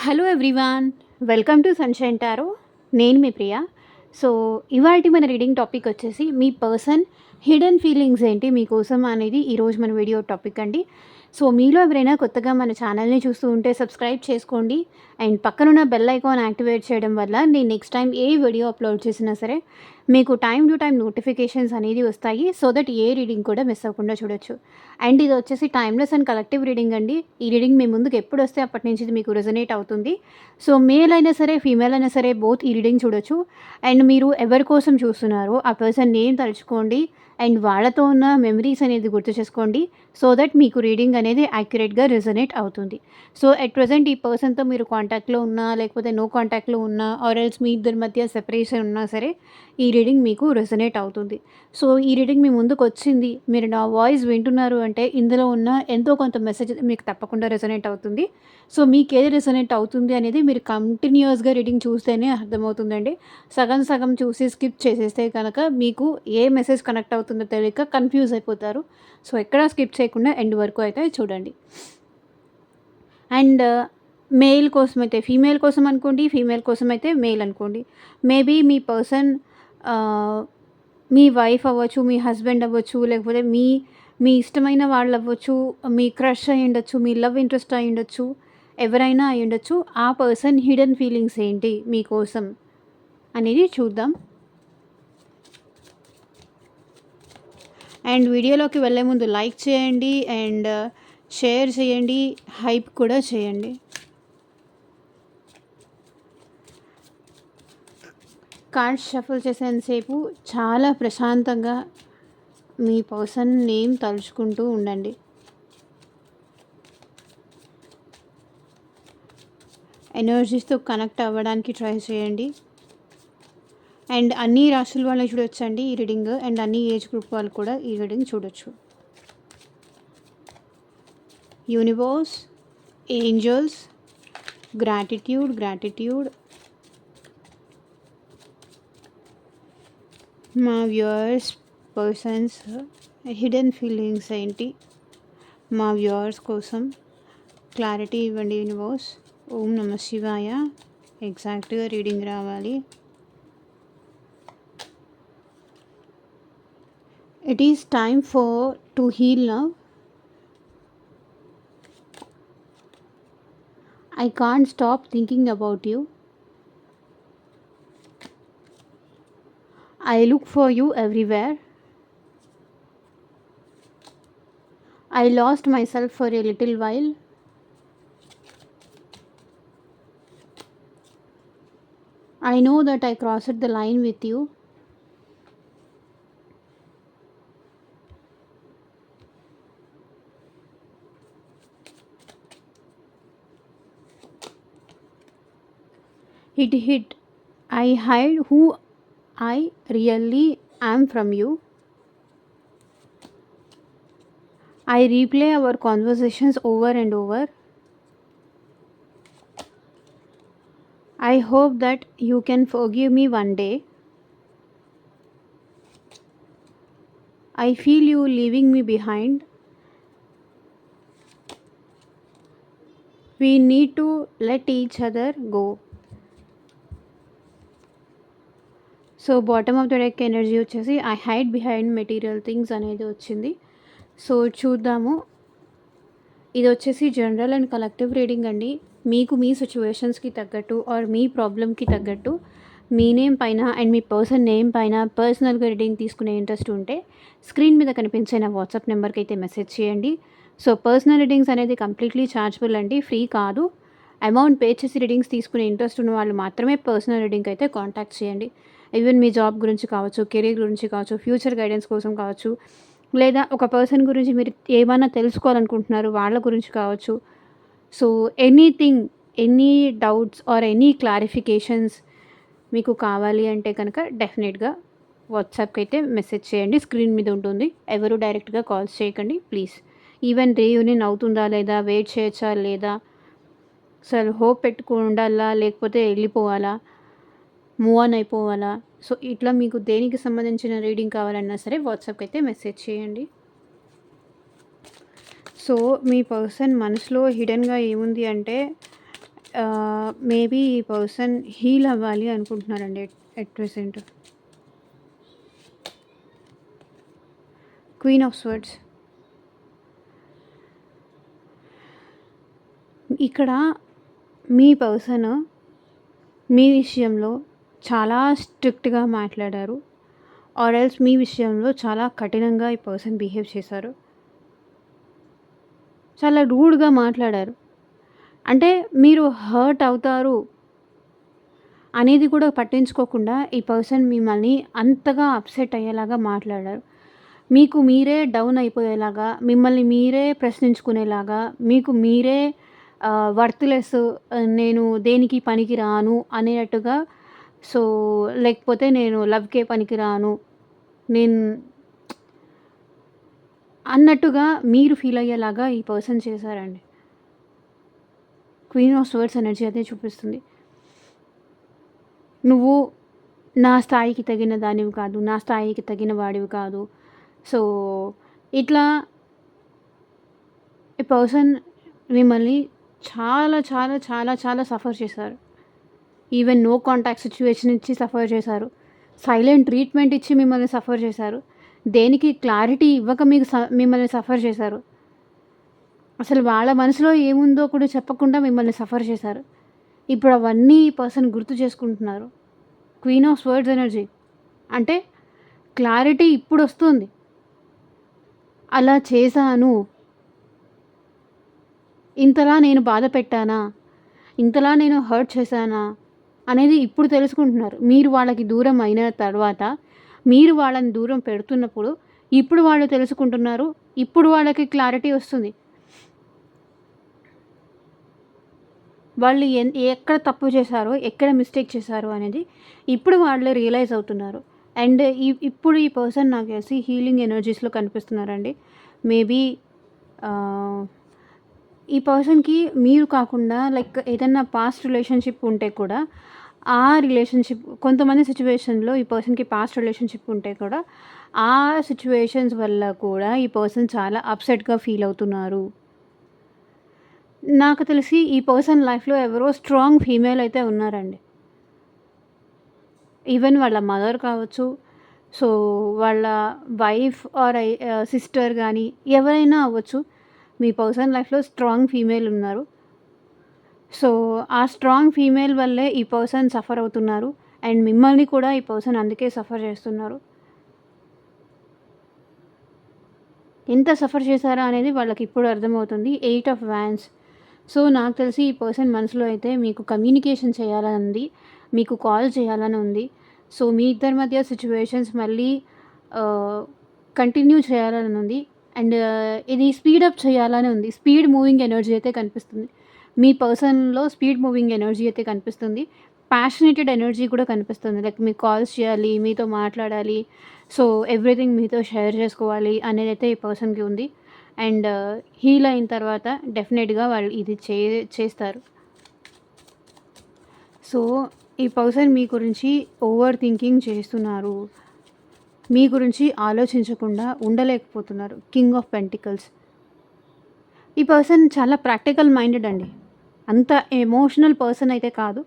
Hello everyone, welcome to sunshine tarot. నేను మీ ప్రియ. So, ఇవాల్టి మన రీడింగ్ టాపిక్ వచ్చేసి మీ పర్సన్ హిడెన్ ఫీలింగ్స్ ఏంటి మీకోసం అనేది ఈరోజు మన వీడియో టాపిక్ అండి. సో, మీలో ఎవరైనా కొత్తగా మన ఛానల్‌ని చూస్తూ ఉంటే సబ్స్క్రైబ్ చేసుకోండి. అండ్ పక్కనున్న బెల్ ఐకాన్ యాక్టివేట్ చేయడం వల్ల నేను నెక్స్ట్ టైం ఏ వీడియో అప్లోడ్ చేసినా సరే మీకు టైమ్ టు టైమ్ నోటిఫికేషన్స్ అనేది వస్తాయి. సో దట్ ఏ రీడింగ్ కూడా మిస్ అవ్వకుండా చూడొచ్చు. అండ్ ఇది వచ్చేసి టైమ్‌లెస్ అండ్ కలెక్టివ్ రీడింగ్ అండి. ఈ రీడింగ్ మీ ముందుకు ఎప్పుడొస్తే అప్పటి నుంచి ఇది మీకు రెజొనేట్ అవుతుంది. సో, మేల్ అయినా సరే, ఫీమేల్ అయినా సరే బోత్ ఈ రీడింగ్ చూడొచ్చు. అండ్ మీరు ఎవరి కోసం చూస్తున్నారో ఆ పర్సన్ నేమ్ తలుచుకోండి. అండ్ వాళ్ళతో ఉన్న మెమరీస్ అనేది గుర్తు చేసుకోండి. సో దట్ మీకు రీడింగ్ అనేది యాక్యురేట్‌గా రెజొనేట్ అవుతుంది. సో, ఎట్ ప్రెజెంట్ ఈ పర్సన్‌తో మీరు కాంటాక్ట్‌లో ఉన్నా, లేకపోతే నో కాంటాక్ట్‌లో ఉన్నా ఆర్ ఎల్స్ మీ ఇద్దరి మధ్య సెపరేషన్ ఉన్నా సరే ఈ రీడింగ్ మీకు రెజొనేట్ అవుతుంది. సో, ఈ రీడింగ్ మీ ముందుకొచ్చింది, మీరు నా వాయిస్ వింటున్నారు అంటే ఇందులో ఉన్న ఎంతో కొంత మెసేజ్ మీకు తప్పకుండా రెజొనేట్ అవుతుంది. సో, మీకేది రెజొనేట్ అవుతుంది అనేది మీరు కంటిన్యూయస్‌గా రీడింగ్ చూస్తేనే అర్థమవుతుందండి. సగం సగం చూసి స్కిప్ చేసేస్తే కనుక మీకు ఏ మెసేజ్ కనెక్ట్ అవుతుందో తెలియక కన్‌ఫ్యూజ్ అయిపోతారు. సో, ఎక్కడా స్కిప్ చేయకుండా ఎండ్ వరకు అయితే చూడండి. అండ్ మేల్ కోసమైతే ఫీమేల్ కోసం అనుకోండి, ఫీమేల్ కోసమైతే మేల్ అనుకోండి. మేబీ మీ పర్సన్ మీ వైఫ్ అవ్వచ్చు, మీ హస్బెండ్ అవ్వచ్చు, లేకపోతే మీ మీ ఇష్టమైన వాళ్ళవ్వచ్చు, మీ క్రష్ అయ్యుండొచ్చు, మీ లవ్ ఇంట్రెస్ట్ అయ్యుండొచ్చు, ఎవరైనా అయ్యుండొచ్చు. ఆ పర్సన్ హిడెన్ ఫీలింగ్స్ ఏంటి మీకోసం అనేది చూద్దాం. అండ్ వీడియోలోకి వెళ్ళే ముందు లైక్ చేయండి అండ్ షేర్ చేయండి, హైప్ కూడా చేయండి. కార్డ్స్ షఫుల్ చేసేంతసేపు చాలా ప్రశాంతంగా మీ పర్సన్ నేమ్ తలుచుకుంటూ ఉండండి. ఎనర్జీస్తో కనెక్ట్ అవ్వడానికి ట్రై చేయండి. అండ్ అన్ని రాశుల వాళ్ళని చూడొచ్చండి ఈ రీడింగ్. అండ్ అన్ని ఏజ్ గ్రూప్ వాళ్ళు కూడా ఈ రీడింగ్ చూడొచ్చు. Universe, angels, gratitude. మా వ్యూవర్స్ పర్సన్స్ హిడెన్ ఫీలింగ్స్ ఏంటి, మా వ్యూవర్స్ కోసం క్లారిటీ ఇవ్వండి యూనివర్స్. ఓం నమ శివాయ. ఎగ్జాక్ట్గా రీడింగ్ రావాలి. It is time to heal now. I can't stop thinking about you. I look for you everywhere. I lost myself for a little while. I know that I crossed the line with you. It hit. I hide who I really am from you. I replay our conversations over and over. I hope that you can forgive me one day. I feel you leaving me behind. We need to let each other go. So, bottom of the deck energy వచ్చేసి I hide behind material things అనేది వచ్చింది. So, చూద్దాము. ఇది వచ్చేసి general and collective reading అండి. మీకు మీ సిచ్యువేషన్స్కి తగ్గట్టు are మీ ప్రాబ్లమ్కి తగ్గట్టు మీ నేమ్ పైన అండ్ మీ పర్సన్ నేమ్ పైన పర్సనల్గా రీడింగ్ తీసుకునే ఇంట్రెస్ట్ ఉంటే స్క్రీన్ మీద కనిపించే నా వాట్సాప్ నెంబర్కి అయితే మెసేజ్ చేయండి. సో, పర్సనల్ రీడింగ్స్ అనేది కంప్లీట్లీ ఛార్జబుల్ అండి, ఫ్రీ కాదు. అమౌంట్ పే చేసి రీడింగ్స్ తీసుకునే ఇంట్రెస్ట్ ఉన్న వాళ్ళు మాత్రమే పర్సనల్ రీడింగ్ అయితే కాంటాక్ట్ చేయండి. ఈవెన్ మీ జాబ్ గురించి కావచ్చు, కెరీర్ గురించి కావచ్చు, ఫ్యూచర్ గైడెన్స్ కోసం కావచ్చు, లేదా ఒక పర్సన్ గురించి మీరు ఏమైనా తెలుసుకోవాలనుకుంటున్నారు వాళ్ళ గురించి కావచ్చు. So, anything, any doubts or any clarifications మీకు కావాలి అంటే కనుక డెఫినెట్గా వాట్సాప్కి అయితే మెసేజ్ చేయండి. స్క్రీన్ మీద ఉంటుంది. ఎవరు డైరెక్ట్గా కాల్స్ చేయకండి ప్లీజ్. ఈవెన్ రీయూనియన్ అవుతుందా లేదా, వెయిట్ చేయొచ్చా లేదా, అసలు హోప్ పెట్టుకుని ఉండాలా లేకపోతే వెళ్ళిపోవాలా, మూవ్ ఆన్ అయిపోవాలా, సో ఇట్లా మీకు దేనికి సంబంధించిన రీడింగ్ కావాలన్నా సరే వాట్సాప్కి అయితే మెసేజ్ చేయండి. సో, మీ పర్సన్ మనసులో హిడెన్గా ఏముంది అంటే మేబీ ఈ పర్సన్ హీల్ అవ్వాలి అనుకుంటున్నారండి at present. Queen of swords. ఇక్కడ మీ పర్సన్ మీ విషయంలో చాలా స్ట్రిక్ట్‌గా మాట్లాడారు. ఆర్ ఎల్స్ మీ విషయంలో చాలా కఠినంగా ఈ పర్సన్ బిహేవ్ చేశారు. చాలా రూడ్‌గా మాట్లాడారు. అంటే మీరు హర్ట్ అవుతారు అనేది కూడా పట్టించుకోకుండా ఈ పర్సన్ మిమ్మల్ని అంతగా అప్సెట్ అయ్యేలాగా మాట్లాడారు. మీకు మీరే డౌన్ అయిపోయేలాగా, మిమ్మల్ని మీరే ప్రశ్నించుకునేలాగా, మీకు మీరే వర్త్‌లెస్, నేను దేనికి పనికి రాను అనేటట్టుగా, సో లేకపోతే నేను లవ్‌కే పనికిరాను, నేను అన్నట్టుగా మీరు ఫీల్ అయ్యేలాగా ఈ పర్సన్ చేశారండి. క్వీన్ ఆఫ్ స్వర్డ్స్ ఎనర్జీ అదే చూపిస్తుంది. నువ్వు నా స్థాయికి తగిన దానివి కాదు, నా స్థాయికి తగిన వాడివి కాదు. సో ఇట్లా ఈ పర్సన్ మిమ్మల్ని చాలా చాలా చాలా చాలా సఫర్ చేశారు. ఈవెన్ నో కాంటాక్ట్ సిచ్యువేషన్ ఇచ్చి సఫర్ చేశారు. సైలెంట్ ట్రీట్మెంట్ ఇచ్చి మిమ్మల్ని సఫర్ చేశారు. దేనికి క్లారిటీ ఇవ్వక మీకు మిమ్మల్ని సఫర్ చేశారు. అసలు వాళ్ళ మనసులో ఏముందో కూడా చెప్పకుండా మిమ్మల్ని సఫర్ చేశారు. ఇప్పుడు అవన్నీ ఈ పర్సన్ గుర్తు చేసుకుంటున్నారు. క్వీన్ ఆఫ్ స్వర్డ్స్ ఎనర్జీ అంటే క్లారిటీ ఇప్పుడు వస్తుంది. అలా చేశాను, ఇంతలా నేను బాధ పెట్టానా, ఇంతలా నేను హర్ట్ చేశానా అనేది ఇప్పుడు తెలుసుకుంటున్నారు. మీరు వాళ్ళకి దూరం అయిన తర్వాత, మీరు వాళ్ళని దూరం పెడుతున్నప్పుడు ఇప్పుడు వాళ్ళు తెలుసుకుంటున్నారు. ఇప్పుడు వాళ్ళకి క్లారిటీ వస్తుంది. వాళ్ళు ఎక్కడ తప్పు చేశారో, ఎక్కడ మిస్టేక్ చేశారో అనేది ఇప్పుడు వాళ్ళు రియలైజ్ అవుతున్నారు. అండ్ ఇప్పుడు ఈ పర్సన్ నాకు తెలిసి హీలింగ్ ఎనర్జీస్లో కనిపిస్తున్నారండి. మేబీ ఈ పర్సన్కి మీరు కాకుండా లైక్ ఏదన్నా పాస్ట్ రిలేషన్షిప్ ఉంటే కూడా, ఆ రిలేషన్షిప్ కొంతమంది సిచ్యువేషన్లో ఈ పర్సన్కి పాస్ట్ రిలేషన్షిప్ ఉంటే కూడా, ఆ సిచ్యువేషన్స్ వల్ల కూడా ఈ పర్సన్ చాలా అప్సెట్గా ఫీల్ అవుతున్నారు. నాకు తెలిసి ఈ పర్సన్ లైఫ్లో ఎవరో స్ట్రాంగ్ ఫీమేల్ అయితే ఉన్నారండి. ఈవెన్ వాళ్ళ మదర్ కావచ్చు, సో వాళ్ళ వైఫ్ ఆర్ సిస్టర్ కానీ ఎవరైనా అవ్వచ్చు. మీ పర్సన్ లైఫ్లో స్ట్రాంగ్ ఫీమేల్ ఉన్నారు. సో ఆ స్ట్రాంగ్ ఫీమేల్ వల్లే ఈ పర్సన్ సఫర్ అవుతున్నారు. అండ్ మిమ్మల్ని కూడా ఈ పర్సన్ అందుకే సఫర్ చేస్తున్నారు. ఎంత సఫర్ చేశారా అనేది వాళ్ళకి ఇప్పుడు అర్థమవుతుంది. 8 ఆఫ్ వ్యాన్స్. సో నాకు తెలిసి ఈ పర్సన్ మనసులో అయితే మీకు కమ్యూనికేషన్ చేయాలని ఉంది, మీకు కాల్ చేయాలని ఉంది. సో మీ ఇద్దరి మధ్య సిచ్యువేషన్స్ మళ్ళీ కంటిన్యూ చేయాలని ఉంది. అండ్ ఇది స్పీడప్ చేయాలని ఉంది. స్పీడ్ మూవింగ్ ఎనర్జీ అయితే కనిపిస్తుంది. మీ పర్సన్లో స్పీడ్ మూవింగ్ ఎనర్జీ అయితే కనిపిస్తుంది. ప్యాషనేటెడ్ ఎనర్జీ కూడా కనిపిస్తుంది. లైక్ మీకు కాల్స్ చేయాలి, మీతో మాట్లాడాలి, సో ఎవ్రీథింగ్ మీతో షేర్ చేసుకోవాలి అనేది అయితే ఈ పర్సన్కి ఉంది. అండ్ హీల్ అయిన తర్వాత డెఫినెట్గా వాళ్ళు ఇది చేస్తారు. సో ఈ పర్సన్ మీ గురించి ఓవర్ థింకింగ్ చేస్తున్నారు. మీ గురించి ఆలోచించకుండా ఉండలేకపోతున్నారు. King of pentacles. ఈ పర్సన్ చాలా ప్రాక్టికల్ మైండెడ్ అండి. అంత ఎమోషనల్ పర్సన్ అయితే కాదు.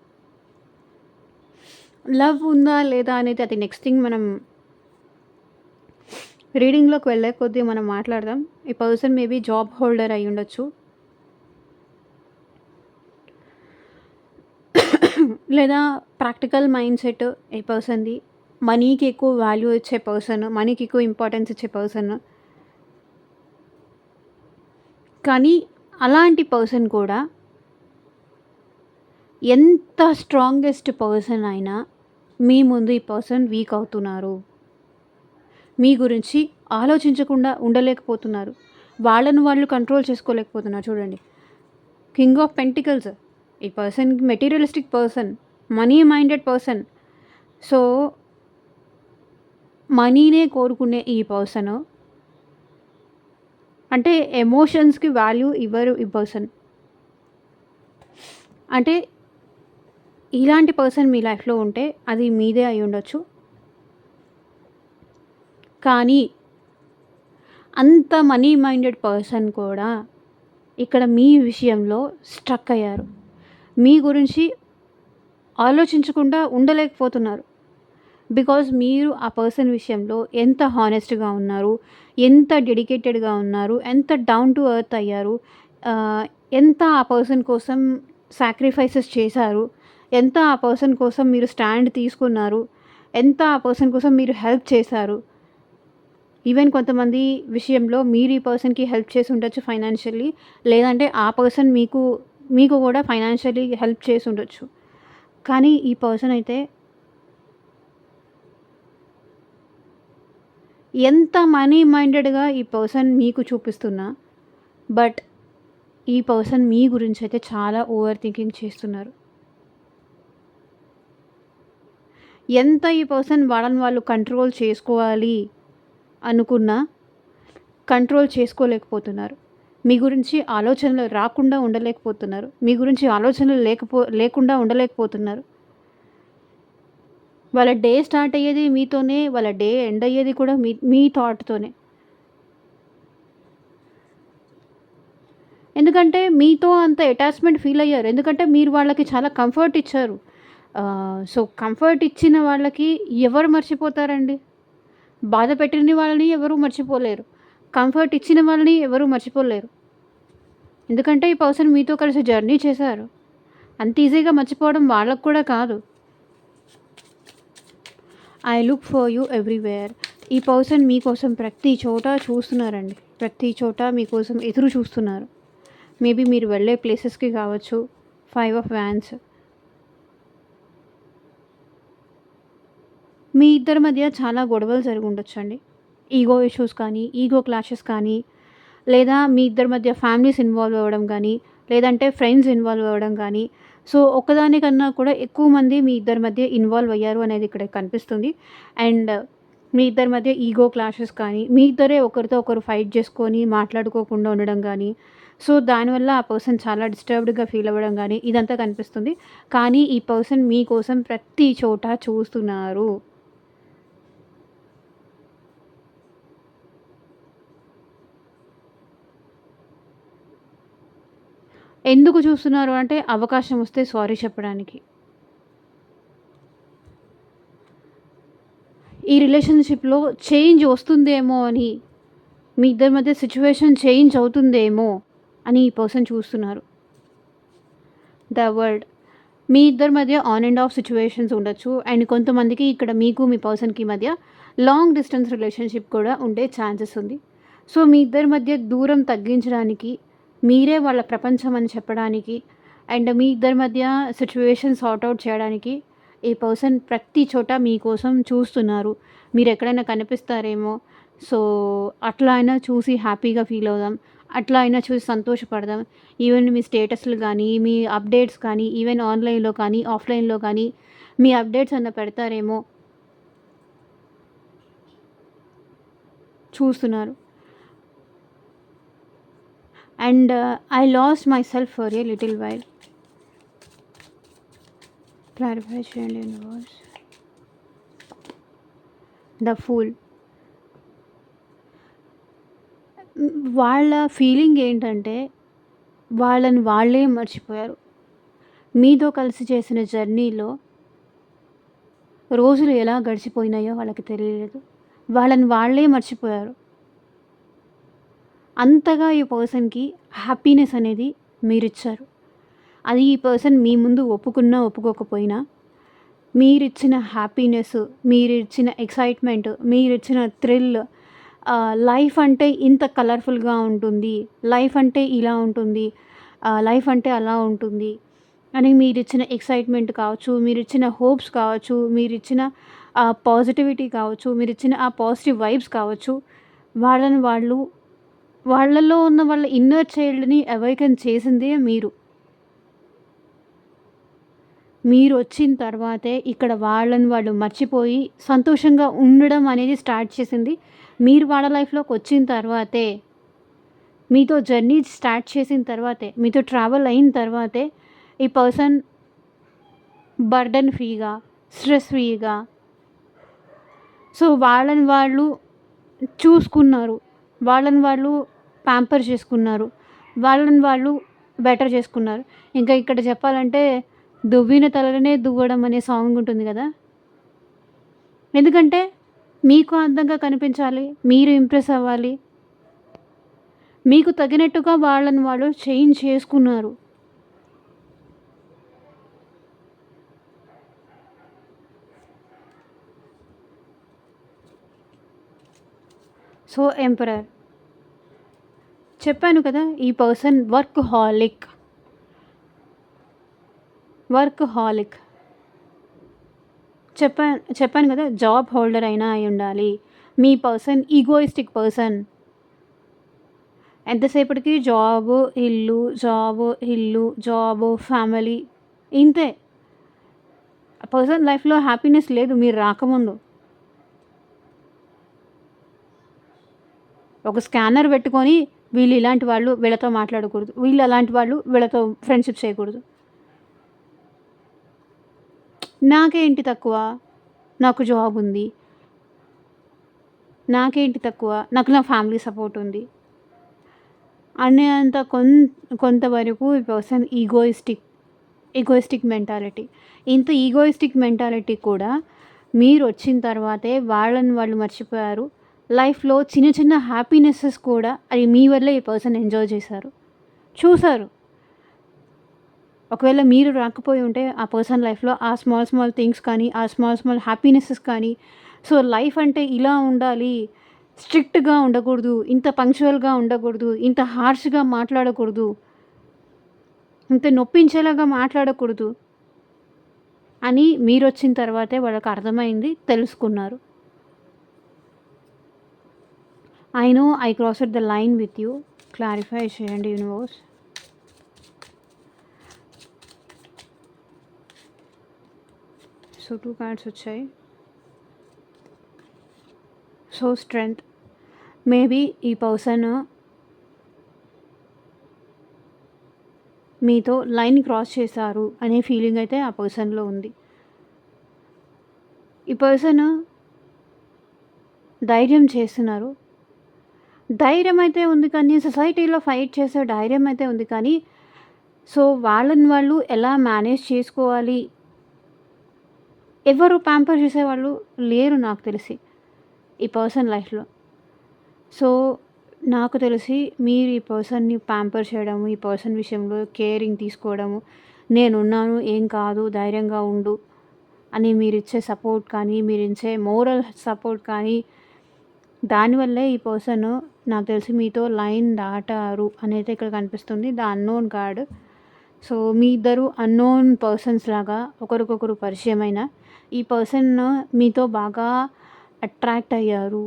లవ్ ఉందా లేదా అనేది అది నెక్స్ట్ థింగ్. మనం రీడింగ్లోకి వెళ్ళే కొద్దీ మనం మాట్లాడదాం. ఈ పర్సన్ మేబీ జాబ్ హోల్డర్ అయి ఉండొచ్చు, లేదా ప్రాక్టికల్ మైండ్ సెట్ ఈ పర్సన్ది. మనీకి ఎక్కువ వాల్యూ ఇచ్చే పర్సన్, మనీకి ఎక్కువ ఇంపార్టెన్స్ ఇచ్చే పర్సన్. కానీ అలాంటి పర్సన్ కూడా ఎంత స్ట్రాంగెస్ట్ పర్సన్ అయినా మీ ముందు ఈ పర్సన్ వీక్ అవుతున్నారు. మీ గురించి ఆలోచించకుండా ఉండలేకపోతున్నారు. వాళ్ళను వాళ్ళు కంట్రోల్ చేసుకోలేకపోతున్నారు. చూడండి, కింగ్ ఆఫ్ పెంటికల్స్. ఈ person materialistic person, money minded person. So మనీనే కోరుకునే ఈ పర్సన్ అంటే ఎమోషన్స్కి వాల్యూ ఇవ్వరు ఈ పర్సన్. అంటే ఇలాంటి పర్సన్ మీ లైఫ్లో ఉంటే అది మీదే అయి ఉండొచ్చు. కానీ అంత మనీ మైండెడ్ పర్సన్ కూడా ఇక్కడ మీ విషయంలో స్ట్రక్ అయ్యారు. మీ గురించి ఆలోచించకుండా ఉండలేకపోతున్నారు. బికాజ్ మీరు ఆ పర్సన్ విషయంలో ఎంత హానెస్ట్‌గా ఉన్నారు, ఎంత డెడికేటెడ్‌గా ఉన్నారు, ఎంత డౌన్ టు ఎర్త్ అయ్యారు, ఆహ్, ఎంత ఆ పర్సన్ కోసం సాక్రిఫైసెస్ చేశారు, ఎంత ఆ పర్సన్ కోసం మీరు స్టాండ్ తీసుకున్నారు, ఎంత ఆ పర్సన్ కోసం మీరు హెల్ప్ చేశారు. ఈవెన్ కొంతమంది విషయంలో మీరు ఈ పర్సన్‌కి హెల్ప్ చేసి ఉండొచ్చు ఫైనాన్షియల్లీ. లేదంటే ఆ పర్సన్ మీకు కూడా ఫైనాన్షియల్లీ హెల్ప్ చేసి ఉండొచ్చు. కానీ ఈ పర్సన్ అయితే ఎంత మనీ మైండెడ్‌గా ఈ పర్సన్ మీకు చూపిస్తున్నా, బట్ ఈ పర్సన్ మీ గురించయితే చాలా ఓవర్ థింకింగ్ చేస్తున్నారు. ఎంత ఈ పర్సన్ వాళ్ళని వాళ్ళు కంట్రోల్ చేసుకోవాలి అనుకున్నా, కంట్రోల్ చేసుకోలేకపోతున్నారు. మీ గురించి ఆలోచనలు రాకుండా ఉండలేకపోతున్నారు. మీ గురించి ఆలోచనలు లేకుండా ఉండలేకపోతున్నారు. వాళ్ళ డే స్టార్ట్ అయ్యేది మీతోనే, వాళ్ళ డే ఎండ్ అయ్యేది కూడా మీ థాట్‌తోనే. ఎందుకంటే మీతో అంత అటాచ్‌మెంట్ ఫీల్ అయ్యారు. ఎందుకంటే మీరు వాళ్ళకి చాలా కంఫర్ట్ ఇచ్చారు. సో, కంఫర్ట్ ఇచ్చిన వాళ్ళకి ఎవరు మర్చిపోతారండి? బాధ పెట్టిన వాళ్ళని ఎవరు మర్చిపోలేరు. కంఫర్ట్ ఇచ్చిన వాళ్ళని ఎవరు మర్చిపోలేరు. ఎందుకంటే ఈ పర్సన్ మీతో కలిసి జర్నీ చేశారు. అంత ఈజీగా మర్చిపోవడం వాళ్ళకి కూడా కాదు. I look for you everywhere. ఈ పర్సన్ మీకోసం ప్రతి చోట చూస్తున్నారండి. ప్రతి చోట మీకోసం ఎదురు చూస్తున్నారు. మేబీ మీరు వెళ్ళే ప్లేసెస్‌కి కావచ్చు. 5 ఆఫ్ వ్యాన్స్. మీ ఇద్దరి మధ్య చాలా గొడవలు జరిగి ఉండొచ్చండి. ఈగో ఇష్యూస్ కానీ, ఈగో క్లాషెస్ కానీ, లేదా మీ ఇద్దరి మధ్య ఫ్యామిలీస్ ఇన్వాల్వ్ అవ్వడం గానీ, లేదంటే ఫ్రెండ్స్ ఇన్వాల్వ్ అవ్వడం గానీ, సో ఒక్కదానికన్నా కూడా ఎక్కువ మంది మీ ఇద్దరి మధ్య ఇన్వాల్వ్ అయ్యారు అనేది ఇక్కడ కనిపిస్తుంది. అండ్ మీ ఇద్దరి మధ్య ఈగో క్లాషెస్ కానీ, మీ ఇద్దరే ఒకరితో ఒకరు ఫైట్ చేసుకొని మాట్లాడుకోకుండా ఉండడం గానీ, సో దానివల్ల ఆ పర్సన్ చాలా డిస్టర్బ్డ్‌గా ఫీల్ అవ్వడం గానీ, ఇదంతా కనిపిస్తుంది. కానీ ఈ పర్సన్ మీకోసం ప్రతి చోట చూస్తున్నారు. ఎందుకు చూస్తున్నారు అంటే అవకాశం వస్తే సారీ చెప్పడానికి. ఈ రిలేషన్‌షిప్‌లో చేంజ్ వస్తుందేమో అని, మీ ఇద్దరి మధ్య సిట్యుయేషన్ చేంజ్ అవుతుందేమో అని ఈ పర్సన్ చూస్తున్నారు. The world. మీ ఇద్దరి మధ్య ఆన్ అండ్ ఆఫ్ సిట్యుయేషన్స్ ఉండొచ్చు. అండ్ కొంతమందికి ఇక్కడ మీకు మీ పర్సన్‌కి మధ్య లాంగ్ డిస్టెన్స్ రిలేషన్‌షిప్ కూడా ఉండే ఛాన్సెస్ ఉంది. సో, మీ ఇద్దరి మధ్య దూరం తగ్గించడానికి, మీరే వాళ్ళ ప్రపంచం అని చెప్పడానికి, అండ్ మీ ఇద్దరి మధ్య సిట్యుయేషన్ సార్ట్ ఔట్ చేయడానికి ఈ పర్సన్ ప్రతి చోట మీకోసం చూస్తున్నారు. మీరెక్కడైనా కనిపిస్తారేమో, సో, అట్లా అయినా చూసి హ్యాపీగా ఫీల్ అవుదాం. అట్లా అయినా చూసి సంతోషపడదాం. ఈవెన్ మీ స్టేటస్‌లు గానీ, మీ అప్డేట్స్ కానీ, ఈవెన్ ఆన్‌లైన్‌లో కానీ, ఆఫ్‌లైన్‌లో కానీ మీ అప్డేట్స్ అన్నా పెడతారేమో చూస్తున్నారు. And I lost my self for a little while. Clarify చేయండి యూనివర్స్. The fool. వాళ్ళ ఫీలింగ్ ఏంటంటే, వాళ్ళని వాళ్ళే మర్చిపోయారు. మీతో కలిసి చేసిన జర్నీలో రోజులు ఎలా గడిచిపోయినాయో వాళ్ళకి తెలియలేదు. వాళ్ళని వాళ్ళే మర్చిపోయారు. అంతగా ఈ పర్సన్‌కి హ్యాపీనెస్ అనేది మీరిచ్చారు. అది ఈ పర్సన్ మీ ముందు ఒప్పుకున్నా, ఒప్పుకోకపోయినా మీరిచ్చిన హ్యాపీనెస్, మీరిచ్చిన ఎక్సైట్‌మెంట్, మీరిచ్చిన థ్రిల్, లైఫ్ అంటే ఇంత కలర్‌ఫుల్‌గా ఉంటుంది. లైఫ్ అంటే ఇలా ఉంటుంది. లైఫ్ అంటే అలా ఉంటుంది అని మీరిచ్చిన ఎక్సైట్‌మెంట్ కావచ్చు, మీరిచ్చిన హోప్స్ కావచ్చు, మీరిచ్చిన పాజిటివిటీ కావచ్చు, మీరిచ్చిన ఆ పాజిటివ్ వైబ్స్ కావచ్చు, వాళ్ళని వాళ్ళు వాళ్ళలో ఉన్న వాళ్ళ ఇన్నర్ చైల్డ్‌ని అవేకెన్ చేసిందే మీరు. మీరొచ్చిన తర్వాతే ఇక్కడ వాళ్ళని వాళ్ళు మర్చిపోయి సంతోషంగా ఉండడం అనేది స్టార్ట్ చేసింది. మీరు వాళ్ళ లైఫ్‌లోకొచ్చిన తర్వాతే, మీతో జర్నీ స్టార్ట్ చేసిన తర్వాతే, మీతో ట్రావెల్ అయిన తర్వాతే ఈ పర్సన్ బర్డెన్ ఫ్రీగా, స్ట్రెస్ ఫ్రీగా, సో వాళ్ళని వాళ్ళు చూసుకున్నారు. వాళ్ళని వాళ్ళు ప్యాంపర్ చేసుకున్నారు. వాళ్ళని వాళ్ళు బెటర్ చేసుకున్నారు. ఇంకా ఇక్కడ చెప్పాలంటే 'దువ్విన తలనే దువ్వడం' అనే సాంగ్ ఉంటుంది గదా! ఎందుకంటే మీకు అందంగా కనిపించాలి. మీరు ఇంప్రెస్ అవ్వాలి. మీకు తగినట్టుగా వాళ్ళని వాళ్ళు చేంజ్ చేసుకున్నారు. సో, ఎంపరర్ చెప్పాను కదా! ఈ పర్సన్ వర్క్‌హాలిక్. వర్క్‌హాలిక్. చెప్పాను కదా! జాబ్ హోల్డర్ అయినా అయ్యుండాలి. మీ పర్సన్ ఈగోయిస్టిక్ పర్సన్. ఎంతసేపటికి జాబు, ఇల్లు, జాబు, ఇల్లు, జాబు, ఫ్యామిలీ ఇంతే. ఆ పర్సన్ లైఫ్‌లో హ్యాపీనెస్ లేదు మీరు రాకముందు. ఒక స్కానర్ పెట్టుకొని వీళ్ళు ఇలాంటి వాళ్ళు వీళ్ళతో మాట్లాడకూడదు. వీళ్ళు అలాంటి వాళ్ళు వీళ్ళతో ఫ్రెండ్‌షిప్ చేయకూడదు. నాకేంటి తక్కువ? నాకు జాబ్ ఉంది. నాకేంటి తక్కువ? నాకు నా ఫ్యామిలీ సపోర్ట్ ఉంది. అనేంత కొంతవరకు ఈ పర్సన్ ఈగోయిస్టిక్ మెంటాలిటీ. ఇంత ఈగోయిస్టిక్ మెంటాలిటీ కూడా మీరొచ్చిన తర్వాతే వాళ్ళని వాళ్ళు మర్చిపోయారు. లైఫ్‌లో చిన్న చిన్న హ్యాపీనెసెస్ కూడా అది మీ వల్లే ఈ పర్సన్ ఎంజాయ్ చేశారు. చూసారు. ఒకవేళ మీరు రాకపోయి ఉంటే ఆ పర్సన్ లైఫ్‌లో ఆ స్మాల్ థింగ్స్ కానీ, ఆ స్మాల్ హ్యాపీనెసెస్ కానీ, సో లైఫ్ అంటే ఇలా ఉండాలి, స్ట్రిక్ట్‌గా ఉండకూడదు, ఇంత పంక్చువల్‌గా ఉండకూడదు, ఇంత హార్ష్‌గా మాట్లాడకూడదు, ఇంత నొప్పించేలాగా మాట్లాడకూడదు అని మీరొచ్చిన తర్వాతే వాళ్ళకి అర్థమైంది, తెలుసుకున్నారు. I know I crossed the line with you. Clarify చేయండి యూనివర్స్. సో 2 కార్డ్స్ వచ్చాయి. So strength. మేబీ ఈ పర్సన్ మీతో లైన్ క్రాస్ చేశారు అనే ఫీలింగ్ అయితే ఆ పర్సన్‌లో ఉంది. ఈ పర్సన్ ధైర్యం చేస్తున్నారు. ధైర్యం అయితే ఉంది కానీ సొసైటీలో ఫైట్ చేసే ధైర్యం అయితే ఉంది కానీ, సో వాళ్ళని వాళ్ళు ఎలా మేనేజ్ చేసుకోవాలి, ఎవరు ప్యాంపర్ చేసేవాళ్ళు లేరు నాకు తెలిసి ఈ పర్సన్ లైఫ్‌లో. సో నాకు తెలిసి మీరు ఈ పర్సన్‌ని ప్యాంపర్ చేయడము, ఈ పర్సన్ విషయంలో కేరింగ్ తీసుకోవడము, నేనున్నాను ఏం కాదు ధైర్యంగా ఉండు అని మీరిచ్చే సపోర్ట్ కానీ, మీరిచ్చే మోరల్ సపోర్ట్ కానీ, దానివల్లే ఈ పర్సన్ నాకు తెలిసి మీతో లైన్ దాటారు అనైతే ఇక్కడ కనిపిస్తుంది. The unknown card. సో మీ ఇద్దరు అన్నోన్ పర్సన్స్ లాగా ఒకరికొకరు పరిచయమైన ఈ పర్సన్ మీతో బాగా అట్రాక్ట్ అయ్యారు.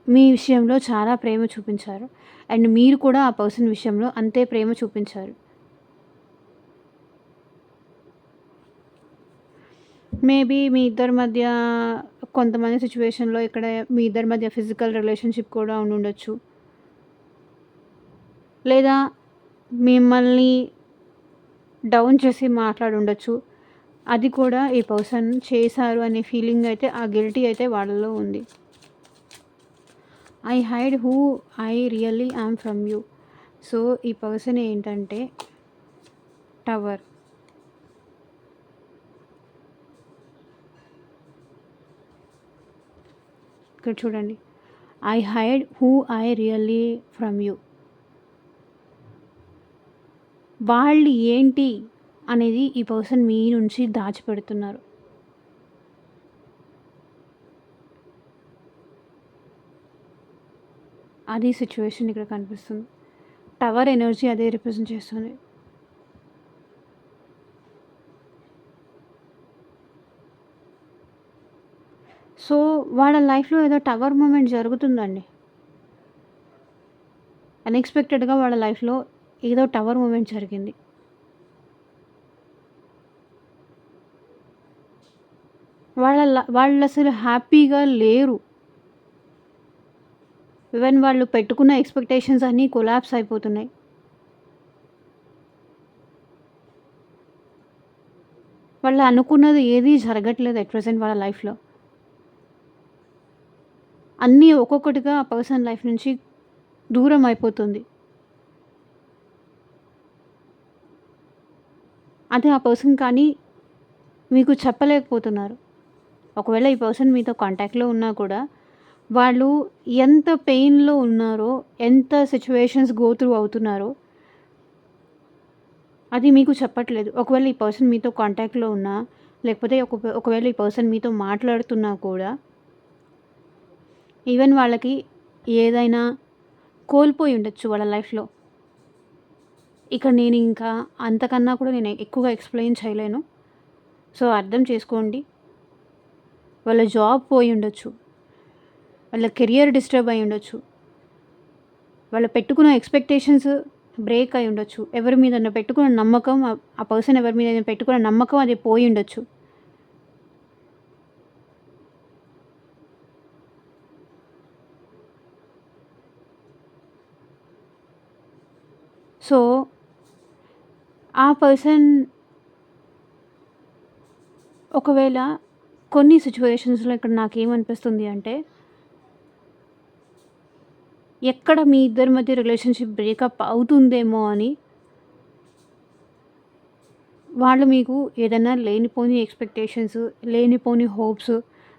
మీ విషయంలో చాలా ప్రేమ చూపించారు. అండ్ మీరు కూడా ఆ పర్సన్ విషయంలో అంతే ప్రేమ చూపించారు. మేబీ మీ ఇద్దరి మధ్య కొంతమంది సిచ్యువేషన్‌లో ఇక్కడ మీ ఇద్దరి మధ్య ఫిజికల్ రిలేషన్‌షిప్ కూడా ఉండుండొచ్చు. లేదా మిమ్మల్ని డౌన్ చేసి మాట్లాడుండొచ్చు. అది కూడా ఈ పర్సన్ చేశారు అనే ఫీలింగ్ అయితే ఆ గిల్టీ అయితే వాళ్ళలో ఉంది. I hide who I really yam from you. So ఈ పర్సన్ ఏంటంటే టవర్. ఇక్కడ చూడండి. I hide who I really from you. వాళ్ళు ఏంటి అనేది ఈ పర్సన్ మీ నుంచి దాచిపెడుతున్నారు. అది సిచ్యువేషన్ ఇక్కడ కనిపిస్తుంది. టవర్ ఎనర్జీ అదే రిప్రజెంట్ చేస్తుంది. సో వాళ్ళ లైఫ్‌లో ఏదో టవర్ మూమెంట్ జరుగుతుందండి. అన్‌ఎక్స్‌పెక్టెడ్‌గా వాళ్ళ లైఫ్‌లో ఏదో టవర్ మూమెంట్ జరిగింది. వాళ్ళసలు హ్యాపీగా లేరు. ఈవెన్ వాళ్ళు పెట్టుకున్న ఎక్స్‌పెక్టేషన్స్ అన్నీ కొలాప్స్ అయిపోతున్నాయి. వాళ్ళు అనుకున్నది ఏదీ జరగట్లేదు ఎట్ ప్రెజెంట్ వాళ్ళ లైఫ్‌లో. అన్నీ ఒక్కొక్కటిగా ఆ పర్సన్ లైఫ్ నుంచి దూరం అయిపోతుంది. అది ఆ పర్సన్ కానీ మీకు చెప్పలేకపోతున్నారు. ఒకవేళ ఈ పర్సన్ మీతో కాంటాక్ట్‌లో ఉన్నా కూడా వాళ్ళు ఎంత పెయిన్‌లో ఉన్నారో, ఎంత సిట్యుయేషన్స్ గో త్రూ అవుతున్నారో అది మీకు చెప్పట్లేదు. ఒకవేళ ఈ పర్సన్ మీతో కాంటాక్ట్‌లో ఉన్నా, లేకపోతే ఒకవేళ ఈ పర్సన్ మీతో మాట్లాడుతున్నా కూడా ఈవెన్ వాళ్ళకి ఏదైనా కోల్పోయి ఉండొచ్చు వాళ్ళ లైఫ్‌లో. ఇక్కడ నేను ఇంకా అంతకన్నా కూడా నేను ఎక్కువగా ఎక్స్‌ప్లెయిన్ చేయలేను. సో, అర్థం చేసుకోండి. వాళ్ళ జాబ్ పోయి ఉండొచ్చు. వాళ్ళ కెరియర్ డిస్టర్బ్ అయ్యి ఉండొచ్చు. వాళ్ళు పెట్టుకున్న ఎక్స్‌పెక్టేషన్స్ బ్రేక్ అయ్యి ఉండొచ్చు. ఎవరి మీదైనా పెట్టుకున్న నమ్మకం ఆ పర్సన్ ఎవరి మీదైనా పెట్టుకున్న నమ్మకం అది పోయి ఉండొచ్చు. సో, ఆ పర్సన్ ఒకవేళ కొన్ని సిట్యుయేషన్స్‌లో ఇక్కడ నాకేమనిపిస్తుంది అంటే, ఎక్కడ మీ ఇద్దరి మధ్య రిలేషన్‌షిప్ బ్రేకప్ అవుతుందేమో అని వాళ్ళు మీకు ఏదైనా లేనిపోని ఎక్స్‌పెక్టేషన్స్, లేనిపోని హోప్స్,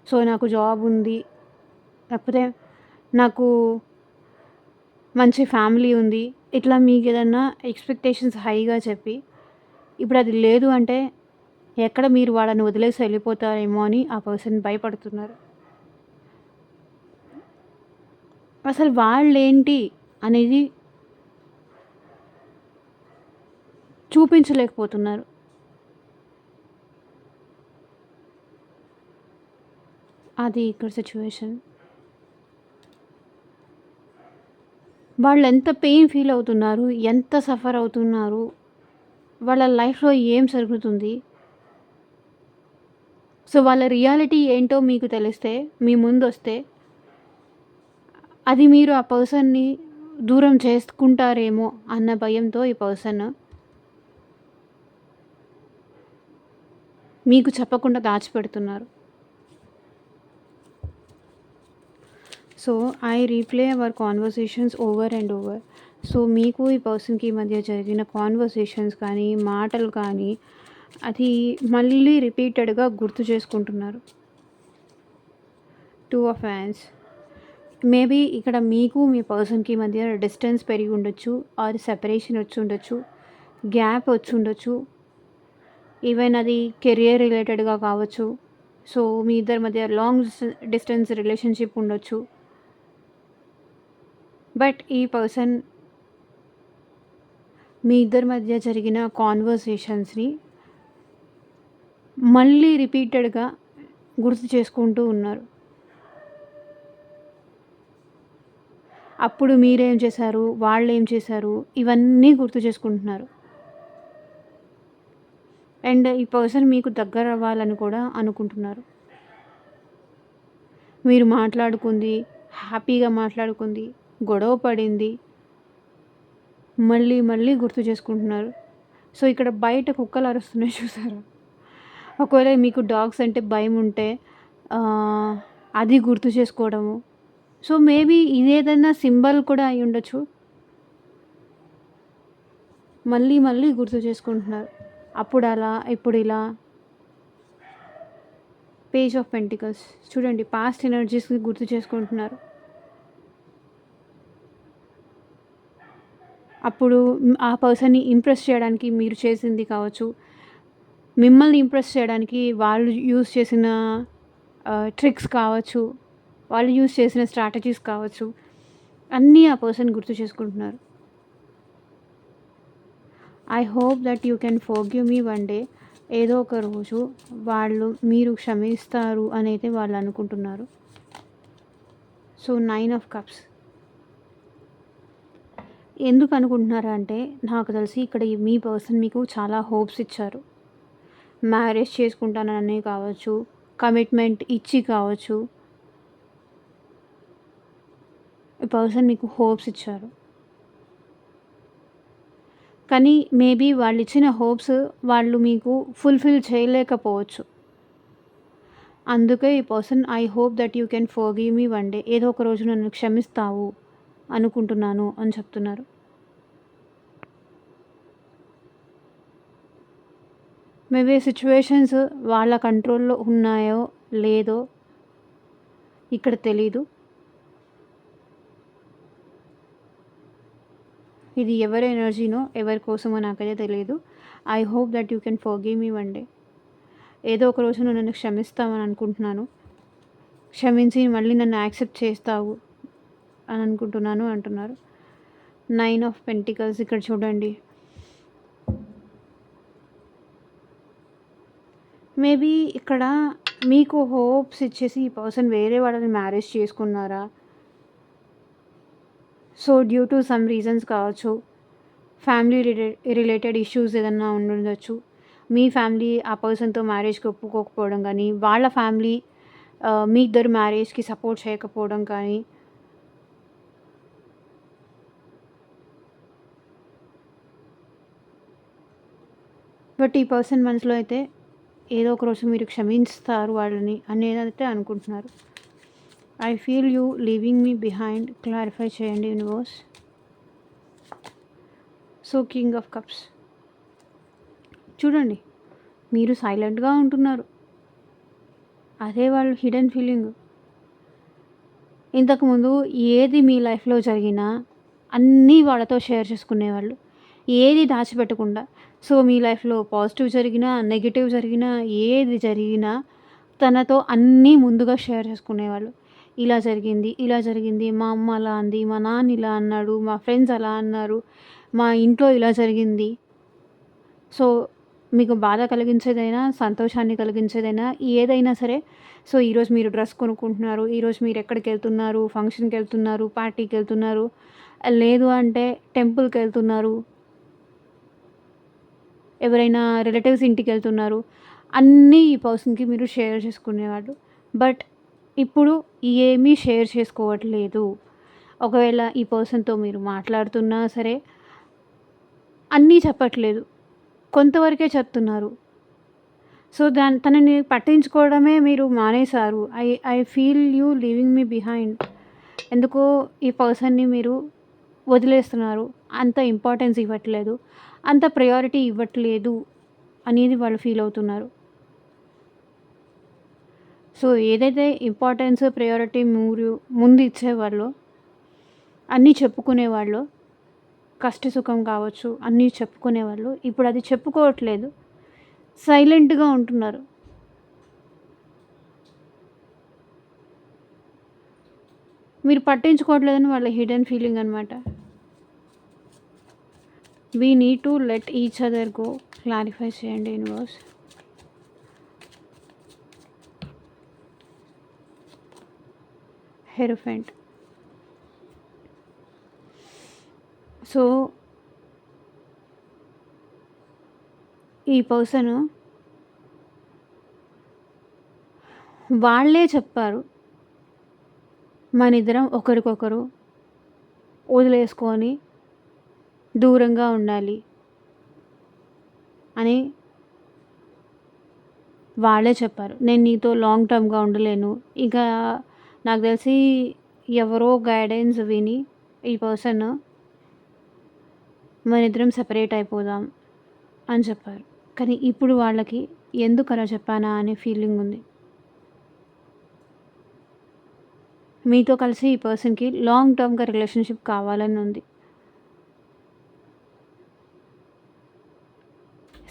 సో, నాకు జాబ్ ఉంది, లేకపోతే నాకు మంచి ఫ్యామిలీ ఉంది. ఇట్లా మీకేదన్నా ఎక్స్‌పెక్టేషన్స్ హైగా చెప్పి, ఇప్పుడది లేదు అంటే, ఎక్కడ మీరు వాళ్ళని వదిలేసి వెళ్ళిపోతారేమో అని ఆ పర్సన్ భయపడుతున్నారు. అసలు వాళ్ళేంటి అనేది చూపించలేకపోతున్నారు. అది ఇక్కడ సిట్యుయేషన్. వాళ్ళెంత పెయిన్ ఫీల్ అవుతున్నారు, ఎంత సఫర్ అవుతున్నారు, వాళ్ళ లైఫ్‌లో ఏం జరుగుతుంది? సో, వాళ్ళ రియాలిటీ ఏంటో మీకు తెలిస్తే, మీ ముందొస్తే, అది మీరు ఆ పర్సన్‌ని దూరం చేసుకుంటారేమో అన్న భయంతో ఈ పర్సన్ మీకు చెప్పకుండా దాచిపెడుతున్నారు. So, I replay our conversations over and over. So, మీకు ఈ పర్సన్‌కి మధ్య జరిగిన కాన్వర్సేషన్స్ కానీ, మాటలు కానీ, అది మళ్ళీ రిపీటెడ్‌గా గుర్తు చేసుకుంటున్నారు. 2 ఆఫ్ హ్యాండ్స్. మేబీ ఇక్కడ మీకు మీ పర్సన్‌కి మధ్య డిస్టెన్స్ పెరిగి ఉండొచ్చు, ఆర్ సెపరేషన్ వచ్చి ఉండొచ్చు, గ్యాప్ వచ్చి ఉండొచ్చు. ఈవెన్ అది కెరియర్ రిలేటెడ్‌గా కావచ్చు. సో, మీ ఇద్దరి మధ్య లాంగ్ డిస్టెన్స్ రిలేషన్‌షిప్ ఉండొచ్చు. బట్ ఈ పర్సన్ మీ ఇద్దరి మధ్య జరిగిన కాన్వర్సేషన్స్‌ని మళ్ళీ రిపీటెడ్‌గా గుర్తు చేసుకుంటూ ఉన్నారు. అప్పుడు మీరేం చేశారు, వాళ్ళేం చేశారు, ఇవన్నీ గుర్తు చేసుకుంటున్నారు. అండ్ ఈ పర్సన్ మీకు దగ్గరవ్వాలని కూడా అనుకుంటున్నారు. మీరు మాట్లాడుకుంది, హ్యాపీగా మాట్లాడుకుంది, గొడవ పడింది, మళ్ళీ మళ్ళీ గుర్తు చేసుకుంటున్నారు. సో, ఇక్కడ బయట కుక్కలు అరుస్తున్నాయి చూసారా? ఒకవేళ మీకు డాగ్స్ అంటే భయముంటే అది గుర్తు చేసుకోవడము. సో, మేబీ ఇదేదైనా సింబల్ కూడా అయ్యుండొచ్చు. మళ్ళీ మళ్ళీ గుర్తు చేసుకుంటున్నారు. అప్పుడలా, ఇప్పుడిలా. పేజ్ ఆఫ్ పెంటికల్స్ చూడండి, పాస్ట్ ఎనర్జీస్‌ని గుర్తు చేసుకుంటున్నారు. అప్పుడు ఆ పర్సన్‌ని ఇంప్రెస్ చేయడానికి మీరు చేసింది కావచ్చు, మిమ్మల్ని ఇంప్రెస్ చేయడానికి వాళ్ళు యూజ్ చేసిన ట్రిక్స్ కావచ్చు, వాళ్ళు యూజ్ చేసిన స్ట్రాటజీస్ కావచ్చు, అన్నీ ఆ పర్సన్ గుర్తు చేసుకుంటున్నారు. I hope that you can forgive me one day. ఏదో ఒక రోజు మీరు క్షమిస్తారు అనైతే వాళ్ళు అనుకుంటున్నారు. So, 9 of cups. ఎందుకు అనుకుంటున్నారంటే, నాకు తెలిసి ఇక్కడ మీ పర్సన్ మీకు చాలా హోప్స్ ఇచ్చారు. మ్యారేజ్ చేసుకుంటానని కావచ్చు, కమిట్మెంట్ ఇచ్చి కావచ్చు. ఈ పర్సన్ మీకు హోప్స్ ఇచ్చారు. కానీ మేబీ వాళ్ళిచ్చిన హోప్స్ వాళ్ళు మీకు ఫుల్‌ఫిల్ చేయలేకపోవచ్చు. అందుకే ఈ person I hope that you can forgive me one day. ఏదో ఒక రోజు నన్ను క్షమిస్తావు అనుకుంటున్నాను అని చెప్తున్నారు. మేబీ సిచ్యువేషన్స్ వాళ్ళ కంట్రోల్‌లో ఉన్నాయో లేదో ఇక్కడ తెలీదు. ఇది ఎవరి ఎనర్జీనో ఎవరి కోసమో నాకైతే తెలీదు. I hope that you can forgive me one day. ఏదో ఒక రోజు నువ్వు నన్ను క్షమిస్తావని అనుకుంటున్నాను. క్షమించి మళ్ళీ నన్ను యాక్సెప్ట్ చేస్తావు అని అనుకుంటున్నాను అంటున్నారు. 9 ఆఫ్ పెంటికల్స్ ఇక్కడ చూడండి. మేబీ ఇక్కడ మీకు హోప్స్ ఇచ్చేసి ఈ పర్సన్ వేరే వాళ్ళని మ్యారేజ్ చేసుకున్నారా? So due to some reasons కావచ్చు, ఫ్యామిలీ రిలేటెడ్ ఇష్యూస్ ఏదన్నా ఉండుండొచ్చు. మీ ఫ్యామిలీ ఆ పర్సన్‌తో మ్యారేజ్‌కి ఒప్పుకోకపోవడం కానీ, వాళ్ళ ఫ్యామిలీ మీ ఇద్దరు మ్యారేజ్‌కి సపోర్ట్ చేయకపోవడం కానీ, బట్ ఈ పర్సన్ మనసులో అయితే ఏదో ఒక రోజు మీరు క్షమిస్తారు వాళ్ళని అనేదైతే అనుకుంటున్నారు. I feel you leaving me behind. Clarify చేయండి universe. So king of cups చూడండి, మీరు సైలెంట్గా ఉంటున్నారు. అదే వాళ్ళు హిడెన్ ఫీలింగ్. ఇంతకుముందు ఏది మీ లైఫ్లో జరిగినా అన్నీ వాళ్ళతో షేర్ చేసుకునేవాళ్ళు, ఏది దాచిపెట్టకుండా. సో మీ లైఫ్లో పాజిటివ్ జరిగినా నెగిటివ్ జరిగినా ఏది జరిగినా తనతో అన్నీ ముందుగా షేర్ చేసుకునేవాళ్ళు. ఇలా జరిగింది, ఇలా జరిగింది, మా అమ్మ అలా అంది, మా నాన్న ఇలా అన్నాడు, మా ఫ్రెండ్స్ అలా అన్నారు, మా ఇంట్లో ఇలా జరిగింది. సో మీకు బాధ కలిగించేదైనా సంతోషాన్ని కలిగించేదైనా ఏదైనా సరే, సో ఈరోజు మీరు డ్రెస్ కొనుక్కుంటున్నారు, ఈరోజు మీరు ఎక్కడికి వెళ్తున్నారు, ఫంక్షన్కి వెళ్తున్నారు, పార్టీకి వెళ్తున్నారు, లేదు అంటే టెంపుల్కి వెళ్తున్నారు, ఎవరైనా రిలేటివ్స్ ఇంటికి వెళ్తున్నారు, అన్నీ ఈ పర్సన్కి మీరు షేర్ చేసుకునేవాళ్ళు. బట్ ఇప్పుడు ఏమీ షేర్ చేసుకోవట్లేదు. ఒకవేళ ఈ పర్సన్తో మీరు మాట్లాడుతున్నా సరే అన్నీ చెప్పట్లేదు, కొంతవరకే చెప్తున్నారు. సో తనని పట్టించుకోవడమే మీరు మానేశారు. I feel you leaving me behind. ఎందుకో ఈ పర్సన్ని మీరు వదిలేస్తున్నారు, అంత ఇంపార్టెన్స్ ఇవ్వట్లేదు, అంత ప్రయారిటీ ఇవ్వట్లేదు అనేది వాళ్ళు ఫీల్ అవుతున్నారు. సో ఏదైతే ఇంపార్టెన్స్ ప్రయారిటీ ముందు ఇచ్చేవాళ్ళో, అన్నీ చెప్పుకునేవాళ్ళు, కష్ట సుఖం కావచ్చు అన్నీ చెప్పుకునేవాళ్ళు, ఇప్పుడు అది చెప్పుకోవట్లేదు, సైలెంట్గా ఉంటున్నారు. మీరు పట్టించుకోవట్లేదని వాళ్ళ హిడెన్ ఫీలింగ్ అనమాట. We need to let each other go. Clarify చేయండి యూనివర్స్. హెరోఫెంట్. సో ఈ పర్సన్ వాళ్ళే చెప్పారు, మనిద్దరం ఒకరికొకరు వదిలేసుకొని దూరంగా ఉండాలి అని వాళ్ళే చెప్పారు. నేను నీతో లాంగ్ టర్మ్గా ఉండలేను. ఇక నాకు తెలిసి ఎవరో గైడెన్స్ విని ఈ పర్సన్ మనిద్దరం సెపరేట్ అయిపోదాం అని చెప్పారు. కానీ ఇప్పుడు వాళ్ళకి ఎందుకు అలా చెప్పానా అనే ఫీలింగ్ ఉంది. మీతో కలిసి ఈ పర్సన్కి లాంగ్ టర్మ్గా రిలేషన్షిప్ కావాలని ఉంది.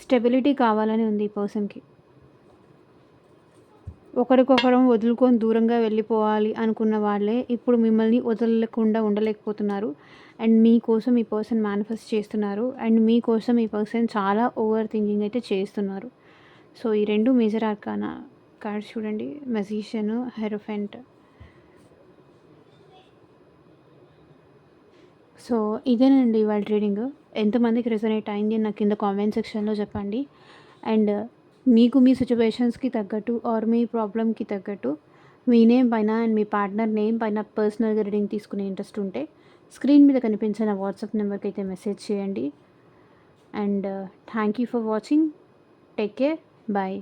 స్టెబిలిటీ కావాలని ఉంది ఈ పర్సన్కి. ఒకరికొకరం వదులుకొని దూరంగా వెళ్ళిపోవాలి అనుకున్న వాళ్ళే ఇప్పుడు మిమ్మల్ని వదలకుండా ఉండలేకపోతున్నారు. అండ్ మీకోసం ఈ పర్సన్ మేనిఫెస్ట్ చేస్తున్నారు. అండ్ మీకోసం ఈ పర్సన్ చాలా ఓవర్ థింకింగ్ అయితే చేస్తున్నారు. సో ఈ రెండు మేజర్ ఆర్కానా కార్డ్స్ చూడండి, మెజిషియన్, హెరోఫెంట్. సో ఇదేనండి ఇవాళ రీడింగ్. ఎంతమందికి రెజొనేట్ అయింది నాకు కింద కామెంట్ సెక్షన్లో చెప్పండి. అండ్ మీకు మీ సిచ్యువేషన్స్కి తగ్గట్టు ఆర్ మీ ప్రాబ్లమ్కి తగ్గట్టు మీ నేమ్ పైన అండ్ మీ పార్ట్నర్ నేమ్ పైన పర్సనల్గా రీడింగ్ తీసుకునే ఇంట్రెస్ట్ ఉంటే స్క్రీన్ మీద కనిపించిన వాట్సాప్ నెంబర్కి అయితే మెసేజ్ చేయండి. And thank you for watching. Take care. Bye.